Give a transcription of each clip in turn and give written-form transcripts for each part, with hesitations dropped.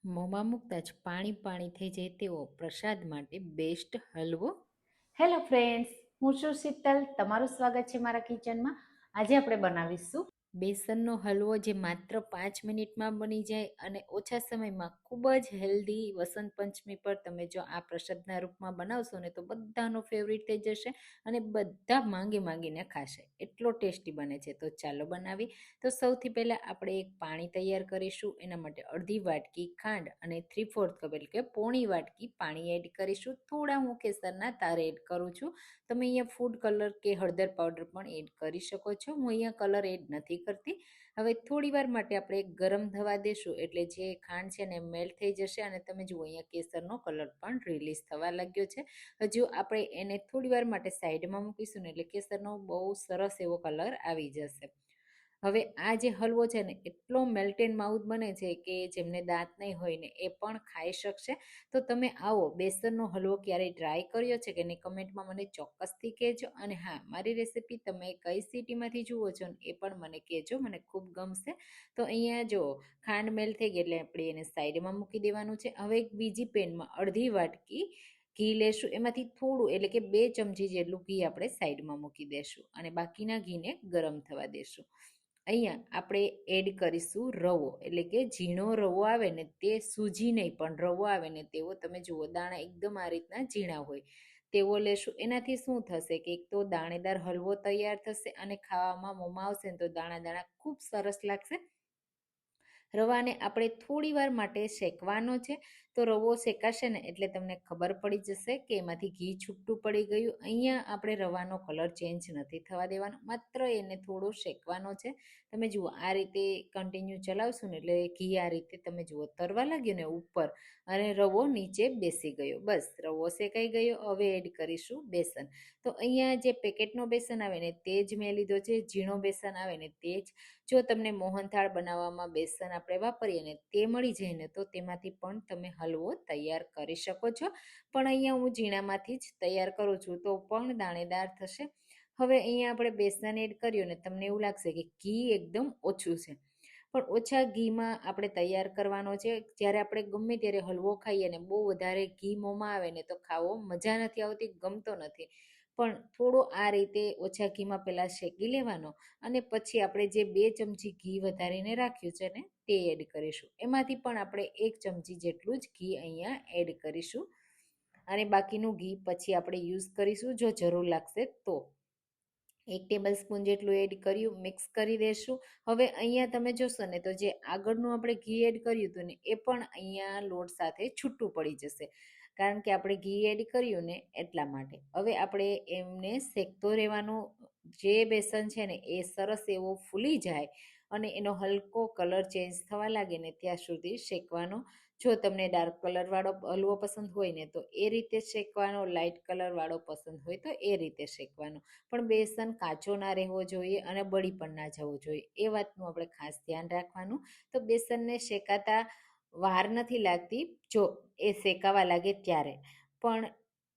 મોંમાં મૂકતાં જ પાણી પાણી થઈ જાય તેવો પ્રસાદ માટે બેસ્ટ હલવો. હેલો ફ્રેન્ડ્સ, હું છું શીતલ. તમારું સ્વાગત છે મારા કિચનમાં. આજે આપણે બનાવીશું બેસનનો હલવો જે માત્ર 5 મિનિટમાં બની જાય અને ઓછા સમયમાં ખૂબ જ હેલ્ધી. વસંત પંચમી પર તમે જો આ પ્રસાદના રૂપમાં બનાવશો ને તો બધાનો ફેવરિટ થઈ જશે અને બધા માંગી માંગીને ખાશે. એટલો ટેસ્ટી બને છે. તો ચાલો બનાવી. તો સૌથી પહેલાં આપણે એક પાણી તૈયાર કરીશું. એના માટે અડધી વાટકી ખાંડ અને 3/4 કપ એટલે કે પોણી વાટકી પાણી એડ કરીશું. થોડા હું કેસરના તાર એડ કરું છું. તમે અહીંયા ફૂડ કલર કે હળદર પાવડર પણ એડ કરી શકો છો. હું અહીંયા કલર એડ નથી કરતી. હવે થોડી વાર માટે આપણે ગરમ થવા દેશું એટલે જે ખાંડ છે ને મેલ્ટ થઈ જશે અને તમે જુઓ અહીંયા કેસરનો કલર પણ રિલીઝ થવા લાગ્યો છે. હજુ આપણે એને થોડી વાર માટે સાઈડમાં મૂકીશું ને એટલે કેસરનો બહુ સરસ એવો કલર આવી જશે. હવે આ જે હલવો છે ને એટલો મેલ્ટ એન્ડ માઉથ બને છે કે જેમને દાંત નહીં હોય ને એ પણ ખાઈ શકશે. તો તમે આવો બેસનનો હલવો ક્યારેય ટ્રાય કર્યો છે કે નહીં કમેન્ટમાં મને ચોક્કસથી કહેજો. અને હા, મારી રેસીપી તમે કઈ સિટીમાંથી જુઓ છો ને એ પણ મને કહેજો, મને ખૂબ ગમશે. તો અહીંયા જો ખાંડ મેલ્ટ થઈ ગઈ એટલે આપણે એને સાઈડમાં મૂકી દેવાનું છે. હવે એક બીજી પેનમાં અડધી વાટકી ઘી લેશું. એમાંથી થોડું એટલે કે 2 ચમચી જેટલું ઘી આપણે સાઈડમાં મૂકી દેશું અને બાકીના ઘીને ગરમ થવા દેશું. અહીંયા આપણે એડ કરીશું રવો એટલે કે ઝીણો રવો આવે ને તે સૂજી નહીં પણ રવો આવે ને તેવો તમે જુઓ દાણા એકદમ આ રીતના ઝીણા હોય તેવો લેશું. એનાથી શું થશે કે એક તો દાણેદાર હલવો તૈયાર થશે અને ખાવામાં મોંમાં આવશે ને તો દાણા દાણા ખૂબ સરસ લાગશે. રવાને આપણે થોડી વાર માટે શેકવાનો છે. તો રવો શેકાશે ને એટલે તમને ખબર પડી જશે કે એમાંથી ઘી છૂટું પડી ગયું. અહીંયા આપણે રવાનો કલર ચેન્જ નથી થવા દેવાનો, માત્ર એને થોડો શેકવાનો છે. તમે જુઓ આ રીતે કન્ટિન્યુ ચલાવશું ને એટલે ઘી આ રીતે તમે જુઓ તરવા લાગ્યું ને ઉપર અને રવો નીચે બેસી ગયો. બસ રવો શેકાઈ ગયો. હવે એડ કરીશું બેસન. તો અહીંયા જે પેકેટનો બેસન આવે ને તે જ મેં લીધો છે. ઝીણો બેસન આવે ને તે જ. જો તમને મોહનથાળ બનાવવામાં બેસન આપણે વાપરીએ ને તે મળી જાય ને તો તેમાંથી પણ તમે હલવો તૈયાર કરી શકો છો. પણ અહીંયા હું ઝીણામાંથી જ તૈયાર કરું છું તો પણ દાણેદાર થશે. હવે અહીંયા આપણે બેસન એડ કર્યું ને તમને એવું લાગશે કે ઘી એકદમ ઓછું છે, પણ ઓછા ઘીમાં આપણે તૈયાર કરવાનો છે. જ્યારે આપણે ગમે ત્યારે હલવો ખાઈએ ને બહુ વધારે ઘી મોંમાં આવે ને તો ખાવો મજા નથી આવતી, ગમતો નથી. પણ થોડો આ રીતે ઓછા ઘીમાં પહેલાં શેકી લેવાનો અને પછી આપણે જે 2 ચમચી ઘી વધારીને રાખ્યું છે ને તે એડ કરીશું. એમાંથી પણ આપણે 1 ચમચી જેટલું જ ઘી અહીંયા એડ કરીશું અને બાકીનું ઘી પછી આપણે યુઝ કરીશું જો જરૂર લાગશે તો. 1 ટેબલ સ્પૂન જેટલું એડ કર્યું, મિક્સ કરી દેશું. હવે અહીંયા તમે જોશો ને તો જે આગળનું આપણે ઘી એડ કર્યું હતું ને એ પણ અહીંયા લોટ સાથે છૂટું પડી જશે, કારણ કે આપણે ઘી એડ કર્યું ને એટલા માટે. હવે આપણે એમને શેકતો રહેવાનો. જે બેસન છે ને એ સરસ એવો ફૂલી જાય અને એનો હલકો કલર ચેન્જ થવા લાગે ને ત્યાં સુધી શેકવાનો. જો તમને ડાર્ક કલરવાળો હલવો પસંદ હોય ને તો એ રીતે શેકવાનો, લાઇટ કલરવાળો પસંદ હોય તો એ રીતે શેકવાનો. પણ બેસન કાચો ના રહેવો જોઈએ અને બળી પણ ના જવો જોઈએ, એ વાતનું આપણે ખાસ ધ્યાન રાખવાનું. તો બેસનને શેકાતા વાર નથી લાગતી જો એ શેકાવા લાગે ત્યારે, પણ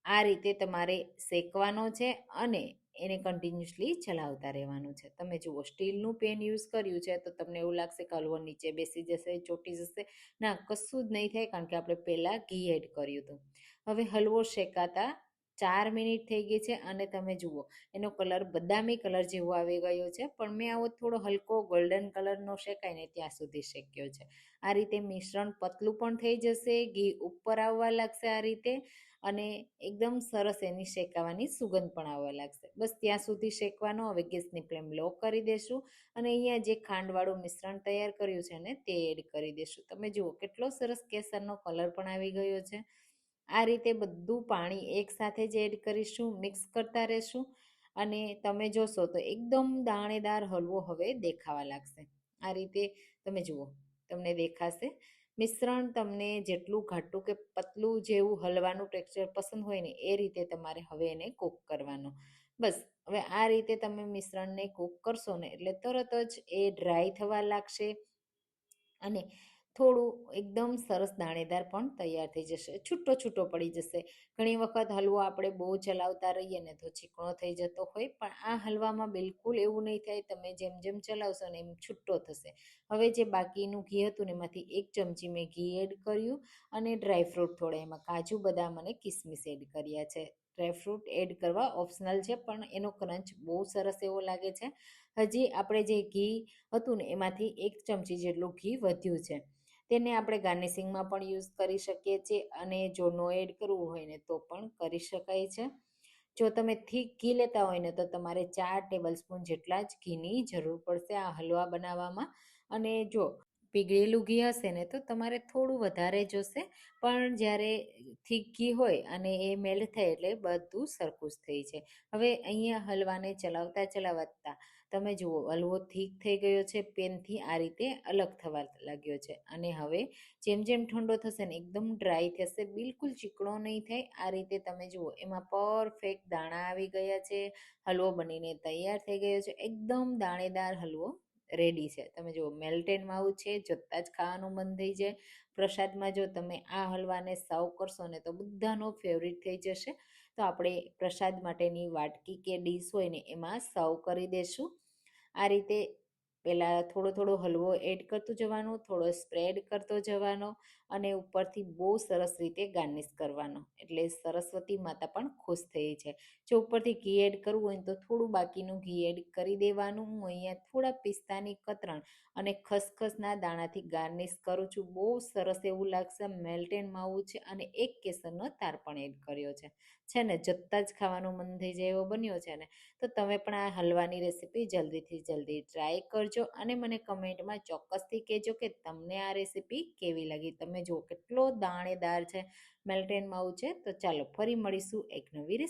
આ રીતે તમારે શેકવાનો છે અને એને કન્ટિન્યુઅસલી ચલાવતા રહેવાનું છે. તમે જુઓ સ્ટીલનું પેન યુઝ કર્યું છે તો તમને એવું લાગશે કે હલવો નીચે બેસી જશે, ચોટી જશે. ના, કશું જ નહીં થાય, કારણ કે આપણે પહેલાં ઘી એડ કર્યું હતું. હવે હલવો શેકાતા 4 મિનિટ થઈ ગઈ છે અને તમે જુઓ એનો કલર બદામી કલર જેવો આવી ગયો છે, પણ મેં આવો થોડો હલકો ગોલ્ડન કલરનો શેકાય ને ત્યાં સુધી શેક્યો છે. આ રીતે મિશ્રણ પતલું પણ થઈ જશે, ઘી ઉપર આવવા લાગશે આ રીતે અને એકદમ સરસ એની શેકાવાની સુગંધ પણ આવવા લાગશે. બસ ત્યાં સુધી શેકવાનો. હવે ગેસની ફ્લેમ લો કરી દેશું અને અહીંયા જે ખાંડવાળું મિશ્રણ તૈયાર કર્યું છે ને તે એડ કરી દેશું. તમે જુઓ કેટલો સરસ કેસરનો કલર પણ આવી ગયો છે. આ રીતે બધું પાણી એકસાથે જ એડ કરીશું, મિક્સ કરતા રહેશું અને તમે જોશો તો એકદમ દાણેદાર હલવો હવે દેખાવા લાગશે. આ રીતે તમે જુઓ તમને દેખાશે. મિશ્રણ તમને જેટલું ઘાટું કે પતલું જેવું હલવાનું ટેક્સચર પસંદ હોય ને એ રીતે તમારે હવે એને કૂક કરવાનો. બસ હવે આ રીતે તમે મિશ્રણને કૂક કરશો ને એટલે તરત જ એ ડ્રાય થવા લાગશે અને થોડું એકદમ સરસ દાણેદાર પણ તૈયાર થઈ જશે, છૂટો છૂટો પડી જશે. ઘણી વખત હલવો આપણે બહુ ચલાવતા રહીએ ને તો ચીકણો થઈ જતો હોય, પણ આ હલવામાં બિલકુલ એવું નહીં થાય. તમે જેમ જેમ ચલાવશો ને એમ છૂટો થશે. હવે જે બાકીનું ઘી હતું ને એમાંથી 1 ચમચી મેં ઘી એડ કર્યું અને ડ્રાયફ્રૂટ થોડા, એમાં કાજુ બદામ અને કિસમિસ એડ કર્યા છે. ડ્રાયફ્રૂટ એડ કરવા ઓપ્શનલ છે, પણ એનો ક્રંચ બહુ સરસ એવો લાગે છે. હજી આપણે જે ઘી હતું ને એમાંથી 1 ચમચી જેટલું ઘી વધ્યું છે. તેને આપણે ગાર્નિશિંગમાં પણ યુઝ કરી શકીએ છીએ, અને જો નો એડ કરવું હોય ને તો પણ કરી શકાય છે. જો તમે થીક ઘી લેતા હોય ને તો તમારે 4 ટેબલ સ્પૂન જેટલા જ ઘીની જરૂર પડશે આ હલવા બનાવવામાં. અને જો પીગળેલું ઘી હશે ને તો તમારે થોડું વધારે જોશે, પણ જ્યારે થીક ઘી હોય અને એ મેલ્ટ થાય એટલે બધું સરખું જ થઈ છે. હવે અહીંયા હલવાને ચલાવતા ચલાવતા તમે જુઓ હલવો થીક થઈ ગયો છે, પેનથી આ રીતે અલગ થવા લાગ્યો છે. અને હવે જેમ જેમ ઠંડો થશે ને એકદમ ડ્રાય થશે, બિલકુલ ચીકણો નહીં થાય. આ રીતે તમે જુઓ એમાં પરફેક્ટ દાણા આવી ગયા છે. હલવો બનીને તૈયાર થઈ ગયો છે, એકદમ દાણેદાર હલવો રેડી છે. તમે જુઓ મેલ્ટેડ માવું છે, જોતાં જ ખાવાનું મન થઈ જાય. પ્રસાદમાં જો તમે આ હલવાને સર્વ કરશો ને તો બધાનો ફેવરિટ થઈ જશે. તો આપણે પ્રસાદ માટેની વાટકી કે ડીશ હોય ને એમાં સર્વ કરી દેશું. આ રીતે પહેલાં થોડો થોડો હલવો એડ કરતું જવાનું, થોડો સ્પ્રેડ કરતો જવાનો, અને ઉપરથી બહુ સરસ રીતે ગાર્નિશ કરવાનો, એટલે સરસ્વતી માતા પણ ખુશ થઈ છે. જો ઉપરથી ઘી એડ કરવું હોય તો થોડું બાકીનું ઘી એડ કરી દેવાનું. હું અહીંયા થોડા પિસ્તાની કતરણ અને ખસખસના દાણાથી ગાર્નિશ કરું છું. બહુ સરસ એવું લાગશે. મેલ્ટેન માવું છે અને 1 કેસરનો તાર પણ એડ કર્યો છે ને જતાં જ ખાવાનું મન થઈ જાય એવો બન્યો છે ને. તો તમે પણ આ હલવાની રેસીપી જલ્દીથી જલ્દી ટ્રાય કરજો અને મને કમેન્ટમાં ચોક્કસથી કહેજો કે તમને આ રેસીપી કેવી લાગી. તમે જુઓ કેટલો દાણેદાર છે, મેલ્ટેન માવું છે. તો ચાલો ફરી મળીશું એક નવી રેસીપી.